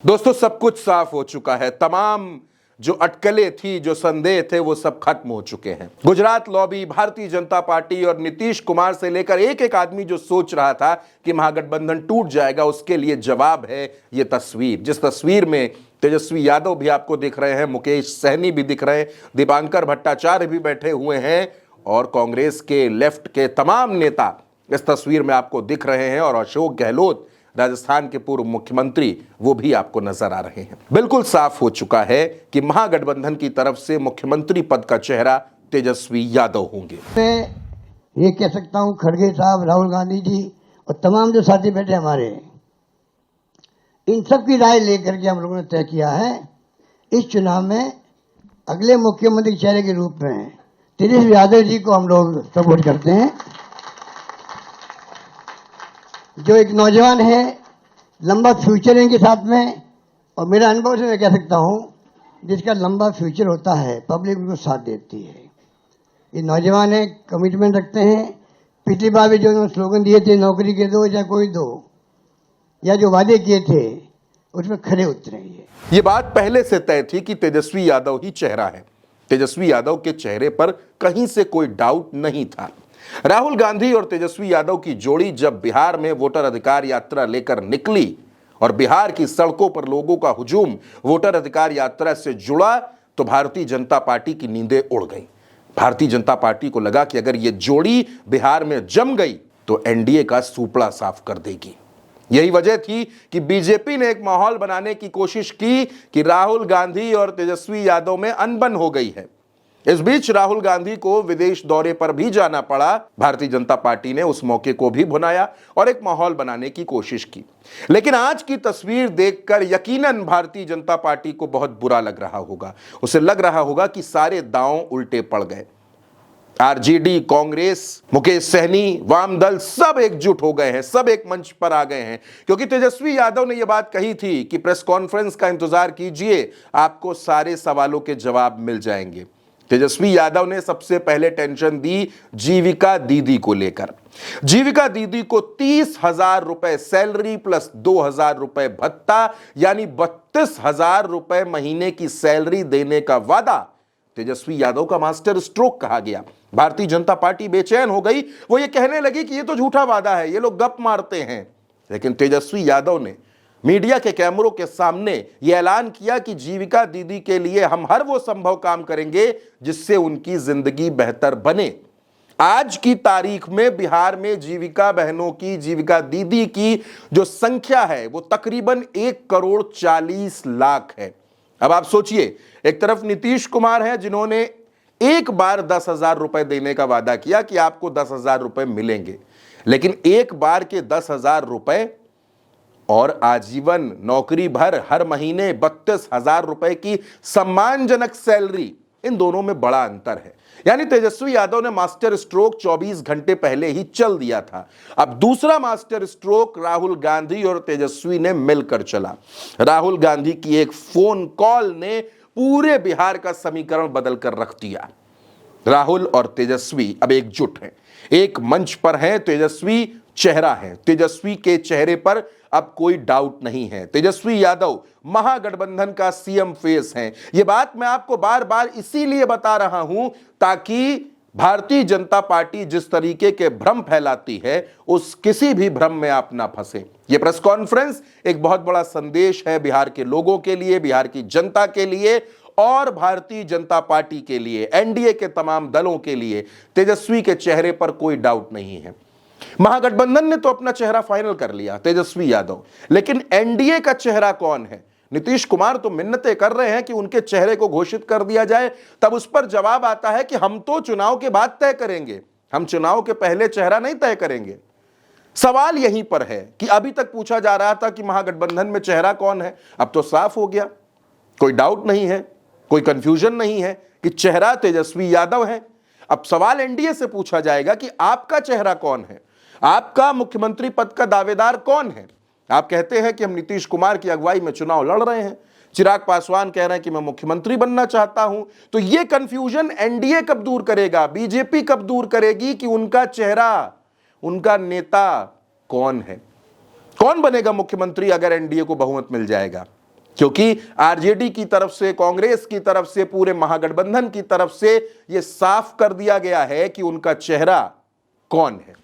दोस्तों, सब कुछ साफ हो चुका है। तमाम जो अटकलें थी, जो संदेह थे, वो सब खत्म हो चुके हैं। गुजरात लॉबी, भारतीय जनता पार्टी और नीतीश कुमार से लेकर एक एक आदमी जो सोच रहा था कि महागठबंधन टूट जाएगा, उसके लिए जवाब है ये तस्वीर। जिस तस्वीर में तेजस्वी यादव भी आपको दिख रहे हैं, मुकेश सहनी भी दिख रहे हैं, दीपांकर भट्टाचार्य भी बैठे हुए हैं और कांग्रेस के लेफ्ट के तमाम नेता इस तस्वीर में आपको दिख रहे हैं और अशोक गहलोत, राजस्थान के पूर्व मुख्यमंत्री, वो भी आपको नजर आ रहे हैं। बिल्कुल साफ हो चुका है कि महागठबंधन की तरफ से मुख्यमंत्री पद का चेहरा तेजस्वी यादव होंगे। मैं ये कह सकता हूं, खड़गे साहब, राहुल गांधी जी और तमाम जो साथी बैठे हमारे, इन सब की राय लेकर के हम लोगों ने तय किया है इस चुनाव में अगले मुख्यमंत्री के चेहरे के रूप में तेजस्वी यादव जी को हम लोग सपोर्ट करते हैं। जो एक नौजवान है, लंबा फ्यूचर इनके साथ में, और मेरा अनुभव से मैं कह सकता हूं, जिसका लंबा फ्यूचर होता है पब्लिक उनको साथ देती है। ये नौजवान है, कमिटमेंट रखते हैं। पिछली बार भी जो उन्होंने स्लोगन दिए थे, नौकरी के दो या कोई दो, या जो वादे किए थे उसमें खरे उतरे। ये बात पहले से तय थी कि तेजस्वी यादव ही चेहरा है। तेजस्वी यादव के चेहरे पर कहीं से कोई डाउट नहीं था। राहुल गांधी और तेजस्वी यादव की जोड़ी जब बिहार में वोटर अधिकार यात्रा लेकर निकली और बिहार की सड़कों पर लोगों का हुजूम वोटर अधिकार यात्रा से जुड़ा, तो भारतीय जनता पार्टी की नींदें उड़ गईं। भारतीय जनता पार्टी को लगा कि अगर ये जोड़ी बिहार में जम गई तो एनडीए का सूपड़ा साफ कर देगी। यही वजह थी कि बीजेपी ने एक माहौल बनाने की कोशिश की कि राहुल गांधी और तेजस्वी यादव में अनबन हो गई है। इस बीच राहुल गांधी को विदेश दौरे पर भी जाना पड़ा। भारतीय जनता पार्टी ने उस मौके को भी भुनाया और एक माहौल बनाने की कोशिश की। लेकिन आज की तस्वीर देखकर यकीनन भारतीय जनता पार्टी को बहुत बुरा लग रहा होगा। उसे लग रहा होगा कि सारे दांव उल्टे पड़ गए। आरजेडी, कांग्रेस, मुकेश सहनी, वाम दल सब एकजुट हो गए हैं, सब एक मंच पर आ गए हैं, क्योंकि तेजस्वी यादव ने यह बात कही थी कि प्रेस कॉन्फ्रेंस का इंतजार कीजिए, आपको सारे सवालों के जवाब मिल जाएंगे। तेजस्वी यादव ने सबसे पहले टेंशन दी जीविका दीदी को लेकर। जीविका दीदी को 30,000 रुपए सैलरी प्लस 2,000 रुपए भत्ता, यानी 32,000 रुपए महीने की सैलरी देने का वादा तेजस्वी यादव का मास्टर स्ट्रोक कहा गया। भारतीय जनता पार्टी बेचैन हो गई। वो ये कहने लगी कि ये तो झूठा वादा है, ये लोग गप मारते हैं। लेकिन तेजस्वी यादव ने मीडिया के कैमरों के सामने यह ऐलान किया कि जीविका दीदी के लिए हम हर वो संभव काम करेंगे जिससे उनकी जिंदगी बेहतर बने। आज की तारीख में बिहार में जीविका बहनों की, जीविका दीदी की जो संख्या है वो तकरीबन 1,40,00,000 है। अब आप सोचिए, एक तरफ नीतीश कुमार है जिन्होंने एक बार 10,000 रुपए देने का वादा किया कि आपको 10,000 रुपए मिलेंगे, लेकिन एक बार के 10,000 रुपए और आजीवन नौकरी भर हर महीने 32,000 रुपए की सम्मानजनक सैलरी, इन दोनों में बड़ा अंतर है। यानी तेजस्वी यादव ने मास्टर स्ट्रोक 24 घंटे पहले ही चल दिया था। अब दूसरा मास्टर स्ट्रोक राहुल गांधी और तेजस्वी ने मिलकर चला। राहुल गांधी की एक फोन कॉल ने पूरे बिहार का समीकरण बदल कर रख दिया। राहुल और तेजस्वी अब एकजुट हैं, एक मंच पर हैं। तेजस्वी चेहरा है, तेजस्वी के चेहरे पर अब कोई डाउट नहीं है। तेजस्वी यादव महागठबंधन का सीएम फेस हैं। यह बात मैं आपको बार बार इसीलिए बता रहा हूं ताकि भारतीय जनता पार्टी जिस तरीके के भ्रम फैलाती है, उस किसी भी भ्रम में आप ना फंसे। यह प्रेस कॉन्फ्रेंस एक बहुत बड़ा संदेश है बिहार के लोगों के लिए, बिहार की जनता के लिए और भारतीय जनता पार्टी के लिए, एनडीए के तमाम दलों के लिए। तेजस्वी के चेहरे पर कोई डाउट नहीं है। महागठबंधन ने तो अपना चेहरा फाइनल कर लिया, तेजस्वी यादव, लेकिन एनडीए का चेहरा कौन है? नीतीश कुमार तो मिन्नतें कर रहे हैं कि उनके चेहरे को घोषित कर दिया जाए। तब उस पर जवाब आता है कि हम तो चुनाव के बाद तय करेंगे, हम चुनाव के पहले चेहरा नहीं तय करेंगे। सवाल यहीं पर है कि अभी तक पूछा जा रहा था कि महागठबंधन में चेहरा कौन है, अब तो साफ हो गया, कोई डाउट नहीं है, कोई कंफ्यूजन नहीं है कि चेहरा तेजस्वी यादव है। अब सवाल एनडीए से पूछा जाएगा कि आपका चेहरा कौन है, आपका मुख्यमंत्री पद का दावेदार कौन है? आप कहते हैं कि हम नीतीश कुमार की अगुवाई में चुनाव लड़ रहे हैं, चिराग पासवान कह रहे हैं कि मैं मुख्यमंत्री बनना चाहता हूं, तो यह कंफ्यूजन एनडीए कब दूर करेगा, बीजेपी कब दूर करेगी कि उनका चेहरा, उनका नेता कौन है? कौन बनेगा मुख्यमंत्री अगर एनडीए को बहुमत मिल जाएगा? क्योंकि आरजेडी की तरफ से, कांग्रेस की तरफ से, पूरे महागठबंधन की तरफ से यह साफ कर दिया गया है कि उनका चेहरा कौन है।